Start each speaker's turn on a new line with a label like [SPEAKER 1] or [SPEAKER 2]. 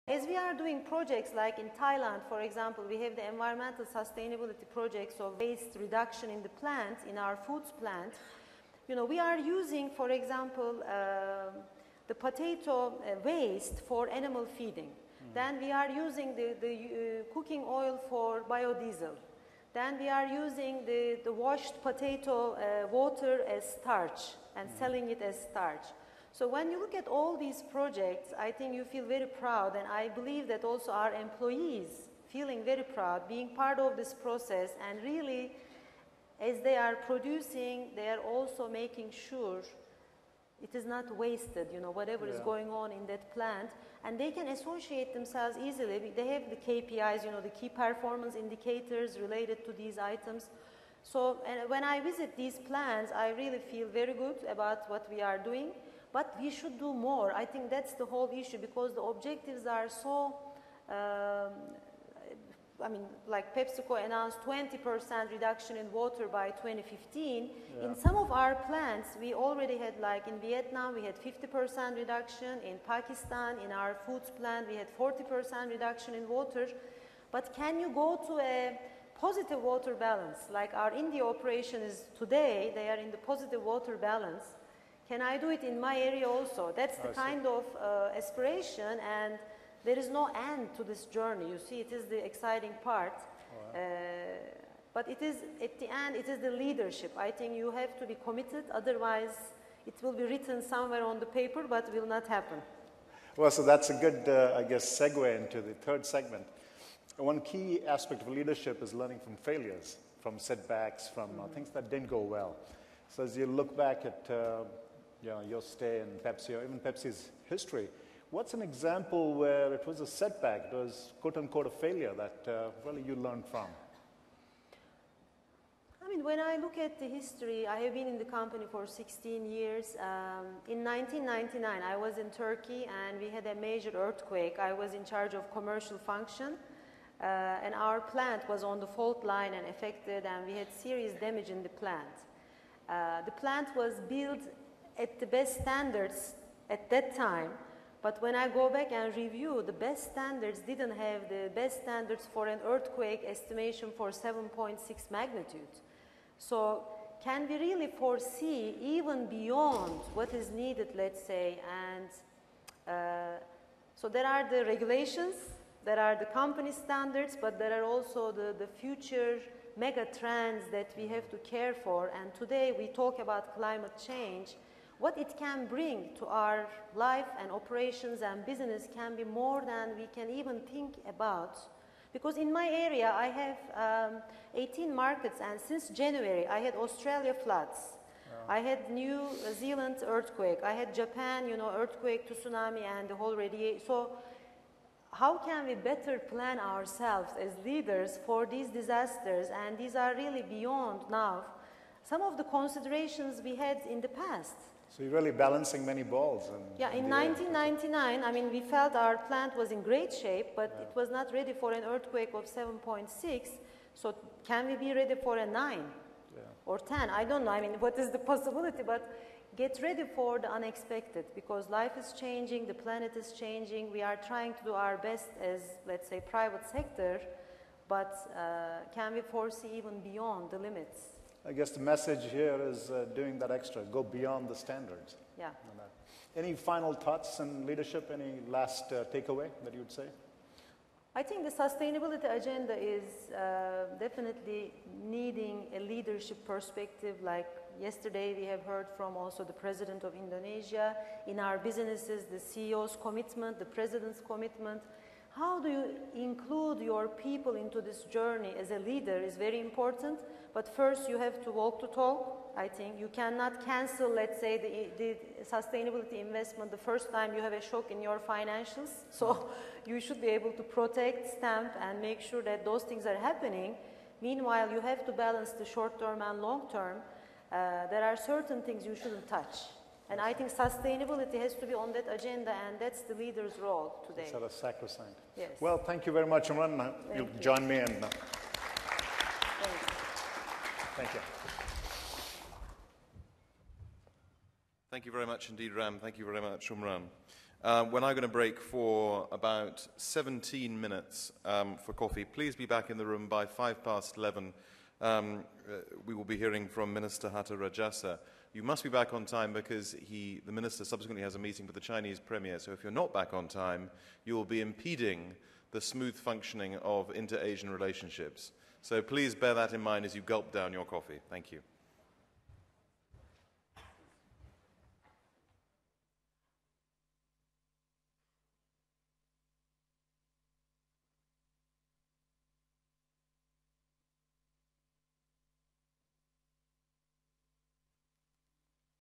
[SPEAKER 1] as we are doing projects like in Thailand, for example, we have the environmental sustainability projects of waste reduction in the plant, in our foods plant. You know, we are using, for example, the potato waste for animal feeding. Then we are using the cooking oil for biodiesel. Then we are using the washed potato water as starch and selling it as starch. So when you look at all these projects, I think you feel very proud, and I believe that also our employees feeling very proud, being part of this process, and really, as they are producing, they are also making sure it is not wasted, you know, whatever is going on in that plant, and they can associate themselves easily. They have the KPIs, you know, the key performance indicators related to these items. So when I visit these plants, I really feel very good about what we are doing. But we should do more. I think that's the whole issue, because the objectives are so, I mean, like PepsiCo announced 20% reduction in water by 2015. In some of our plants, we already had, like in Vietnam, we had 50% reduction. In Pakistan, in our foods plant, we had 40% reduction in water. But can you go to a positive water balance? Like our India operation is today, they are in the positive water balance. Can I do it in my area also? That's the kind of aspiration, and there is no end to this journey. You see, it is the exciting part. But it is, at the end, it is the leadership. I think you have to be committed, otherwise it will be written somewhere on the paper, but will not happen.
[SPEAKER 2] Well, so that's a good, I guess, segue into the third segment. One key aspect of leadership is learning from failures, from setbacks, from things that didn't go well. So as you look back at you know, your stay in Pepsi, or even Pepsi's history, what's an example where it was a setback, it was quote-unquote a failure that really you learned from?
[SPEAKER 1] I mean, when I look at the history, I have been in the company for 16 years. In 1999, I was in Turkey, and we had a major earthquake. I was in charge of commercial function, and our plant was on the fault line and affected, and we had serious damage in the plant. The plant was built at the best standards at that time, but when I go back and review, the best standards didn't have the best standards for an earthquake estimation for 7.6 magnitude. So can we really foresee even beyond what is needed, let's say? And so there are the regulations, there are the company standards, but there are also the future mega trends that we have to care for. And today we talk about climate change. What it can bring to our life and operations and business can be more than we can even think about. Because in my area, I have 18 markets, and since January, I had Australia floods. I had New Zealand earthquake. I had Japan, you know, earthquake to tsunami and the whole radiation. So how can we better plan ourselves as leaders for these disasters? And these are really beyond now some of the considerations we had in the past.
[SPEAKER 2] So you're really balancing many balls.
[SPEAKER 1] Yeah, in 1999, I mean, we felt our plant was in great shape, but it was not ready for an earthquake of 7.6. So can we be ready for a 9 or 10? I don't know. I mean, what is the possibility? But get ready for the unexpected, because life is changing, the planet is changing. We are trying to do our best as, let's say, private sector, but can we foresee even beyond the limits?
[SPEAKER 2] I guess the message here is doing that extra, go beyond the standards.
[SPEAKER 1] Yeah.
[SPEAKER 2] Any final thoughts on leadership? Any last takeaway that you would say?
[SPEAKER 1] I think the sustainability agenda is definitely needing a leadership perspective. Like yesterday, we have heard from also the President of Indonesia. In our businesses, the CEO's commitment, the President's commitment. How do you include your people into this journey as a leader is very important. But first, you have to walk the talk. I think you cannot cancel, let's say, the sustainability investment the first time you have a shock in your financials. So you should be able to protect, stamp, and make sure that those things are happening. Meanwhile, you have to balance the short-term and long-term. There are certain things you shouldn't touch. And I think sustainability has to be on that agenda, and that's the leader's role today.
[SPEAKER 2] It's sort of sacrosanct.
[SPEAKER 1] Yes.
[SPEAKER 2] Well, thank you very much, Imran. You'll join me in. Thank you.
[SPEAKER 3] Thank you very much indeed, Ram. Thank you very much, Umran. We're now going to break for about 17 minutes for coffee. Please be back in the room by 11:05. We will be hearing from Minister Hatta Rajasa. You must be back on time because the Minister subsequently has a meeting with the Chinese Premier. So if you're not back on time, you will be impeding the smooth functioning of inter-Asian relationships. So please bear that in mind as you gulp down your coffee. Thank you.